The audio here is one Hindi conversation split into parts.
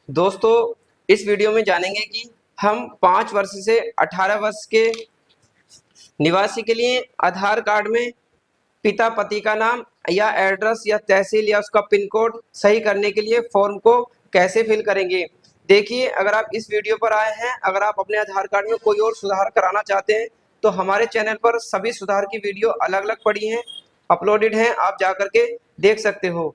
दोस्तों, इस वीडियो में जानेंगे कि हम 5 वर्ष से 18 वर्ष के निवासी के लिए आधार कार्ड में पिता पति का नाम या एड्रेस या तहसील या उसका पिन कोड सही करने के लिए फॉर्म को कैसे फिल करेंगे। देखिए, अगर आप इस वीडियो पर आए हैं, अगर आप अपने आधार कार्ड में कोई और सुधार कराना चाहते हैं तो हमारे चैनल पर सभी सुधार की वीडियो अलग अलग पड़ी हैं, अपलोडेड हैं, आप जा करके देख सकते हो।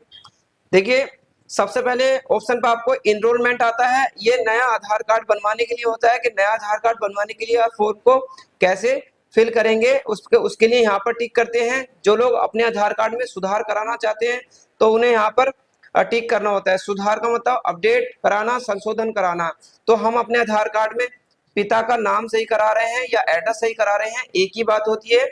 देखिए, सबसे पहले ऑप्शन पर आपको इनरोलमेंट आता है। ये नया आधार कार्ड बनवाने के लिए होता है कि नया आधार कार्ड बनवाने के लिए आप फॉर्म को कैसे फिल करेंगे, उसके लिए यहाँ पर टिक करते हैं। जो लोग अपने आधार कार्ड में सुधार कराना चाहते हैं तो उन्हें यहाँ पर टिक करना होता है। सुधार का मतलब अपडेट कराना, संशोधन कराना। तो हम अपने आधार कार्ड में पिता का नाम सही करा रहे हैं या एड्रेस सही करा रहे हैं, एक ही बात होती है।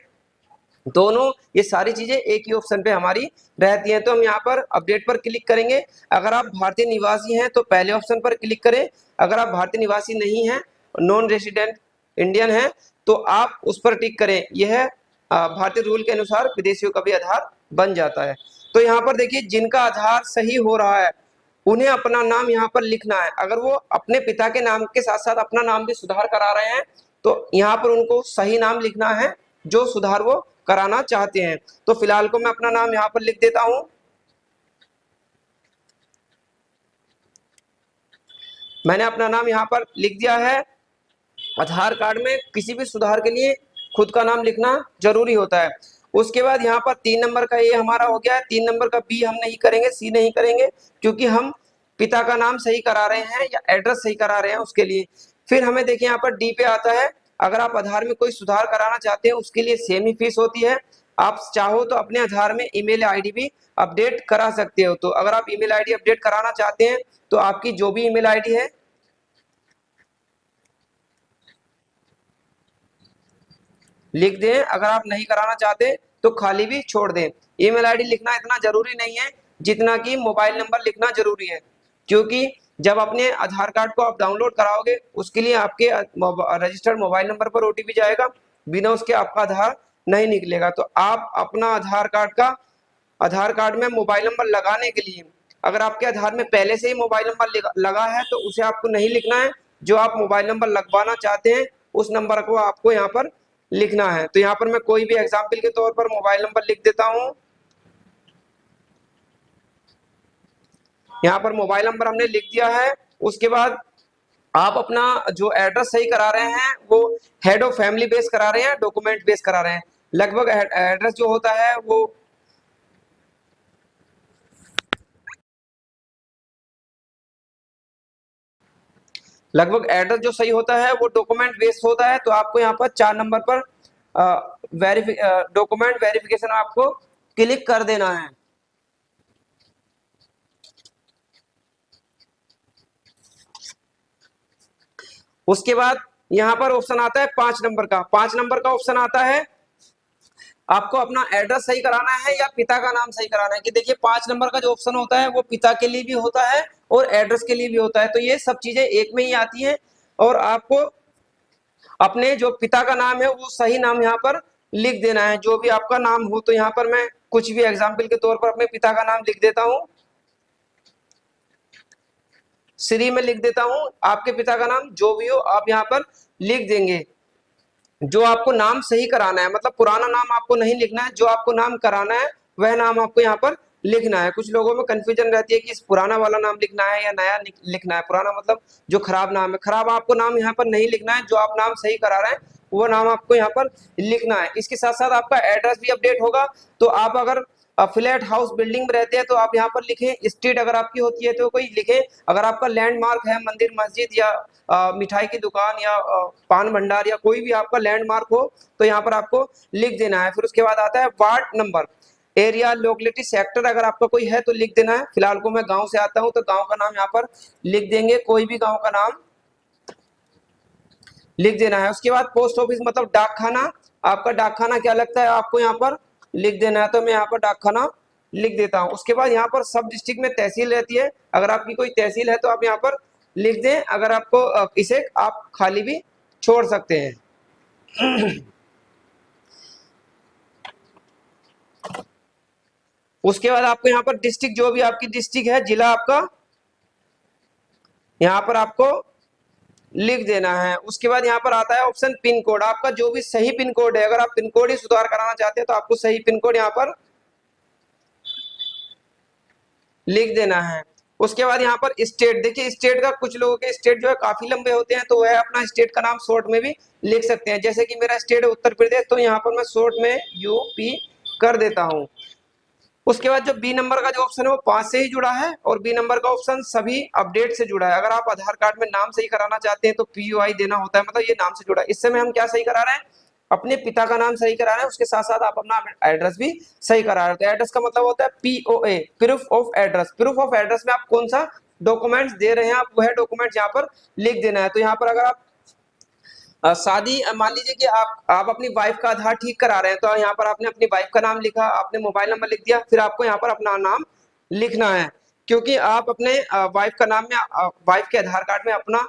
दोनों ये सारी चीजें एक ही ऑप्शन पे हमारी रहती हैं। तो हम यहाँ पर अपडेट पर क्लिक करेंगे। अगर आप भारतीय निवासी हैं तो पहले ऑप्शन पर क्लिक करें। अगर आप भारतीय निवासी नहीं हैं, नॉन रेसिडेंट इंडियन हैं, तो आप उस पर टिक करें। यह भारतीय रूल के अनुसार विदेशियों का भी आधार बन जाता है। तो यहाँ पर देखिए, जिनका आधार सही हो रहा है उन्हें अपना नाम यहाँ पर लिखना है। अगर वो अपने पिता के नाम के साथ साथ अपना नाम भी सुधार करा रहे हैं तो यहाँ पर उनको सही नाम लिखना है जो सुधार वो कराना चाहते हैं। तो फिलहाल को मैं अपना नाम यहाँ पर लिख देता हूं। मैंने अपना नाम यहाँ पर लिख दिया है। आधार कार्ड में किसी भी सुधार के लिए खुद का नाम लिखना जरूरी होता है। उसके बाद यहाँ पर 3 नंबर का ये हमारा हो गया है। 3 नंबर का बी हम नहीं करेंगे, सी नहीं करेंगे, क्योंकि हम पिता का नाम सही करा रहे हैं या एड्रेस सही करा रहे हैं उसके लिए। फिर हमें देखिए यहाँ पर डी पे आता है। अगर आप आधार में कोई सुधार कराना चाहते हैं उसके लिए सेम ही फीस होती है। आप चाहो तो अपने आधार में ईमेल आईडी भी अपडेट करा सकते हो। तो अगर आप ईमेल आईडी अपडेट कराना चाहते हैं तो आपकी जो भी ईमेल आईडी है लिख दें। अगर आप नहीं कराना चाहते तो खाली भी छोड़ दें। ईमेल आईडी लिखना इतना जरूरी नहीं है जितना कि मोबाइल नंबर लिखना जरूरी है, क्योंकि जब अपने आधार कार्ड को आप डाउनलोड कराओगे उसके लिए आपके रजिस्टर्ड मोबाइल नंबर पर ओटीपी जाएगा। बिना उसके आपका आधार नहीं निकलेगा। तो आप अपना आधार कार्ड में मोबाइल नंबर लगाने के लिए, अगर आपके आधार में पहले से ही मोबाइल नंबर लगा है तो उसे आपको नहीं लिखना है। जो आप मोबाइल नंबर लगवाना चाहते हैं उस नंबर को आपको यहाँ पर लिखना है। तो यहाँ पर मैं कोई भी एग्जाम्पल के तौर पर मोबाइल नंबर लिख देता हूँ। यहाँ पर मोबाइल नंबर हमने लिख दिया है। उसके बाद आप अपना जो एड्रेस सही करा रहे हैं वो हेड ऑफ फैमिली बेस करा रहे हैं, डॉक्यूमेंट बेस करा रहे हैं। लगभग एड्रेस जो होता है वो लगभग एड्रेस जो सही होता है वो डॉक्यूमेंट बेस्ड होता है। तो आपको यहाँ पर 4 नंबर पर डॉक्यूमेंट वेरिफिकेशन आपको क्लिक कर देना है। उसके बाद यहाँ पर ऑप्शन आता है 5 नंबर का। 5 नंबर का ऑप्शन आता है आपको अपना एड्रेस सही कराना है या पिता का नाम सही कराना है। कि देखिए, 5 नंबर का जो ऑप्शन होता है वो पिता के लिए भी होता है और एड्रेस के लिए भी होता है। तो ये सब चीजें एक में ही आती हैं और आपको अपने जो पिता का नाम है वो सही नाम यहाँ पर लिख देना है, जो भी आपका नाम हो। तो यहाँ पर मैं कुछ भी एग्जाम्पल के तौर पर अपने पिता का नाम लिख देता हूँ। श्री में लिख देता हूँ। आपके पिता का नाम जो भी हो आप यहाँ पर लिख देंगे। जो आपको नाम सही कराना है, मतलब पुराना नाम आपको नहीं लिखना है, जो आपको नाम कराना है वह नाम आपको यहाँ पर लिखना है। कुछ लोगों में कंफ्यूजन रहती है कि इस पुराना वाला नाम लिखना है या नया लिखना है। पुराना मतलब जो खराब नाम है, खराब आपको नाम यहाँ पर नहीं लिखना है। जो आप नाम सही करा रहे हैं वो नाम आपको यहाँ पर लिखना है। इसके साथ साथ आपका एड्रेस भी अपडेट होगा। तो आप अगर फ्लैट हाउस बिल्डिंग में रहते हैं तो आप यहाँ पर लिखें। स्ट्रीट अगर आपकी होती है तो कोई लिखें। अगर आपका लैंडमार्क है मंदिर मस्जिद या मिठाई की दुकान या पान भंडार या कोई भी आपका लैंडमार्क हो तो यहाँ पर आपको लिख देना है। फिर उसके बाद आता है ward number, area, locality, sector अगर आपका कोई है तो लिख देना है। फिलहाल को मैं गांव से आता हूं तो गांव का नाम यहाँ पर लिख देंगे। कोई भी गांव का नाम लिख देना है। उसके बाद पोस्ट ऑफिस मतलब डाकखाना, आपका डाकखाना क्या लगता है आपको यहाँ पर लिख देना है। तो मैं यहाँ पर डाकखाना लिख देता हूँ। उसके बाद यहाँ पर सब डिस्ट्रिक्ट में तहसील रहती है। अगर आपकी कोई तहसील है तो आप यहाँ पर लिख दें। अगर आपको इसे आप खाली भी छोड़ सकते हैं। उसके बाद आपको यहाँ पर डिस्ट्रिक्ट, जो भी आपकी डिस्ट्रिक्ट है, जिला आपका यहाँ पर आपको लिख देना है। उसके बाद यहाँ पर आता है ऑप्शन पिन कोड। आपका जो भी सही पिन कोड है, अगर आप पिन कोड ही सुधार कराना चाहते हैं तो आपको सही पिन कोड यहाँ पर लिख देना है। उसके बाद यहाँ पर स्टेट, देखिए स्टेट का कुछ लोगों के स्टेट जो है काफी लंबे होते हैं, तो वह अपना स्टेट का नाम शॉर्ट में भी लिख सकते हैं। जैसे कि मेरा स्टेट है उत्तर प्रदेश, तो यहाँ पर मैं शॉर्ट में यूपी कर देता हूँ। उसके बाद जो बी नंबर का जो ऑप्शन है वो 5 से ही जुड़ा है, और बी नंबर का ऑप्शन सभी अपडेट से जुड़ा है। अगर आप आधार कार्ड में नाम सही कराना चाहते हैं तो PUI देना होता है, मतलब ये नाम से जुड़ा है। इस समय हम क्या सही करा रहे हैं, अपने पिता का नाम सही करा रहे हैं, उसके साथ साथ आप अपना एड्रेस भी सही करा रहे हैं। तो एड्रेस का मतलब होता है POA, proof of address. Proof of address में आप कौन सा डॉक्यूमेंट्स दे रहे हैं, आप वह डॉक्यूमेंट्स यहाँ पर लिख देना है। तो यहाँ पर अगर आप शादी, मान लीजिए कि आप अपनी वाइफ का आधार ठीक करा रहे हैं, तो यहाँ पर आपने अपनी वाइफ का नाम लिखा, आपने मोबाइल नंबर लिख दिया, फिर आपको यहाँ पर अपना नाम लिखना है, क्योंकि आप अपने वाइफ का नाम में, वाइफ के आधार कार्ड में अपना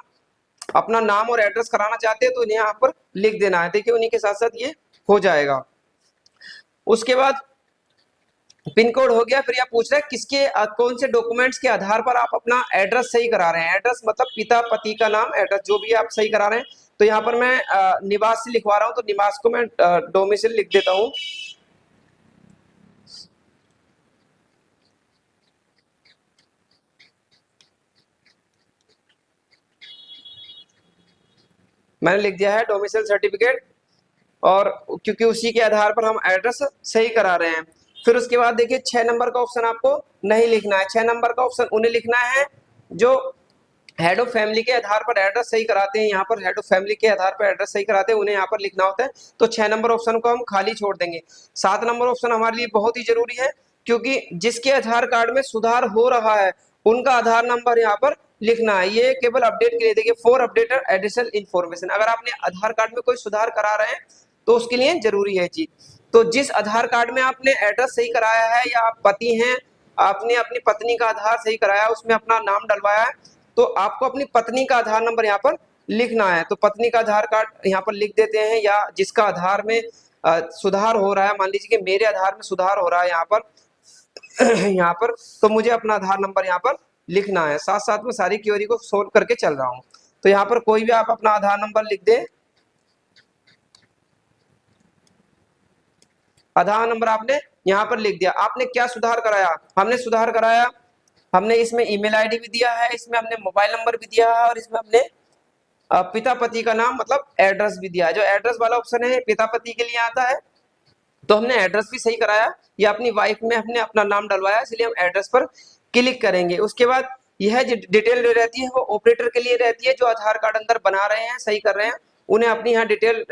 अपना नाम और एड्रेस कराना चाहते हैं, तो इन्हें यहाँ पर लिख देना है। देखिए उन्हीं के साथ साथ ये हो जाएगा। उसके बाद पिन कोड हो गया। फिर यह पूछ रहा है किसके कौन से डॉक्यूमेंट्स के आधार पर आप अपना एड्रेस सही करा रहे हैं। एड्रेस मतलब पिता पति का नाम, एड्रेस जो भी आप सही करा रहे हैं। तो यहाँ पर मैं निवासी लिखवा रहा हूँ, तो निवास को मैं डोमिसाइल लिख देता हूँ। मैंने लिख दिया है डोमिसाइल सर्टिफिकेट, और क्योंकि उसी के आधार पर हम एड्रेस सही करा रहे हैं। फिर उसके बाद देखिए 6 नंबर का ऑप्शन आपको नहीं लिखना है। 6 नंबर का ऑप्शन उन्हें लिखना है जो हेड ऑफ फैमिली के आधार पर एड्रेस सही कराते हैं। यहाँ पर हेड ऑफ फैमिली के आधार पर एड्रेस सही कराते हैं, उन्हें यहाँ पर लिखना होता है। तो 6 नंबर ऑप्शन को हम खाली छोड़ देंगे। 7 नंबर ऑप्शन हमारे लिए बहुत ही जरूरी है, क्योंकि जिसके आधार कार्ड में सुधार हो रहा है उनका आधार नंबर यहाँ पर लिखना है। ये केवल अपडेट के लिए, देखिए फॉर अपडेटेड एडिशनल इन्फॉर्मेशन। अगर आपने आधार कार्ड में कोई सुधार करा रहे हैं तो उसके लिए जरूरी है चीज। तो जिस आधार कार्ड में आपने एड्रेस सही कराया है, या आप पति हैं, आपने अपनी पत्नी का आधार सही कराया, उसमें अपना नाम डलवाया है, तो आपको अपनी पत्नी का आधार नंबर यहाँ पर लिखना है। तो पत्नी का आधार कार्ड यहाँ पर लिख देते हैं, या जिसका आधार में सुधार हो रहा है। मान लीजिए कि मेरे आधार में सुधार हो रहा है यहाँ पर यहाँ पर, तो मुझे अपना आधार नंबर यहाँ पर लिखना है। साथ साथ में सारी क्वेरी को सोल्व करके चल रहा हूँ। तो यहाँ पर कोई भी आप अपना आधार नंबर लिख दे। आधार नंबर आपने यहाँ पर लिख दिया। आपने क्या सुधार कराया, हमने सुधार कराया, हमने इसमें ईमेल आईडी भी दिया है, इसमें हमने मोबाइल नंबर भी दिया है, और इसमें हमने पिता पति का नाम मतलब एड्रेस भी दिया है। जो एड्रेस वाला ऑप्शन है पिता पति के लिए आता है, तो हमने एड्रेस भी सही कराया, या अपनी वाइफ में हमने अपना नाम डलवाया, इसलिए हम एड्रेस पर क्लिक करेंगे। उसके बाद यह जो डिटेल रहती है वो ऑपरेटर के लिए रहती है, जो आधार कार्ड अंदर बना रहे हैं, सही कर रहे हैं, उन्हें अपनी यहाँ डिटेल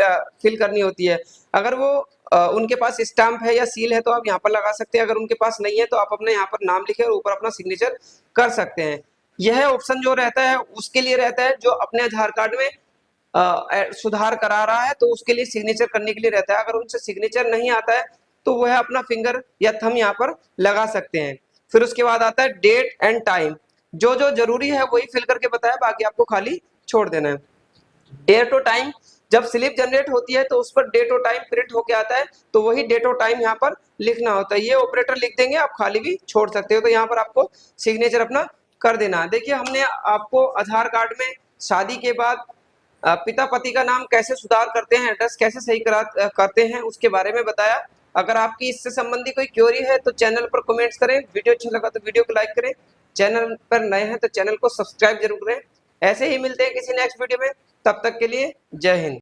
फिल करनी होती है। अगर वो उनके पास स्टाम्प है या सील है तो आप यहाँ पर लगा सकते हैं, अगर उनके पास नहीं है तो आप अपने यहाँ पर नाम लिखे और ऊपर अपना सिग्नेचर कर सकते हैं। यह ऑप्शन जो रहता है उसके लिए रहता है जो अपने आधार कार्ड में सुधार करा रहा है, तो उसके लिए सिग्नेचर करने के लिए रहता है। अगर उनसे सिग्नेचर नहीं आता है तो वह अपना फिंगर या थंब यहाँ पर लगा सकते हैं। फिर उसके बाद आता है डेट एंड टाइम। जो जो जरूरी है वही फिल करके बताया, बाकी आपको खाली छोड़ देना है। डेट और टाइम, जब स्लिप जनरेट होती है तो उस पर डेट और टाइम प्रिंट होके आता है, तो वही डेट और टाइम यहाँ पर लिखना होता है। ये ऑपरेटर लिख देंगे, आप खाली भी छोड़ सकते हो। तो यहाँ पर आपको सिग्नेचर अपना कर देना है। देखिए हमने आपको आधार कार्ड में शादी के बाद पिता पति का नाम कैसे सुधार करते हैं, एड्रेस कैसे सही करते हैं, उसके बारे में बताया। अगर आपकी इससे संबंधी कोई क्वेरी है तो चैनल पर कमेंट्स करें। वीडियो अच्छा लगा तो वीडियो को लाइक करें, चैनल पर नए हैं तो चैनल को सब्सक्राइब जरूर करें। ऐसे ही मिलते हैं किसी नेक्स्ट वीडियो में, तब तक के लिए जय हिंद।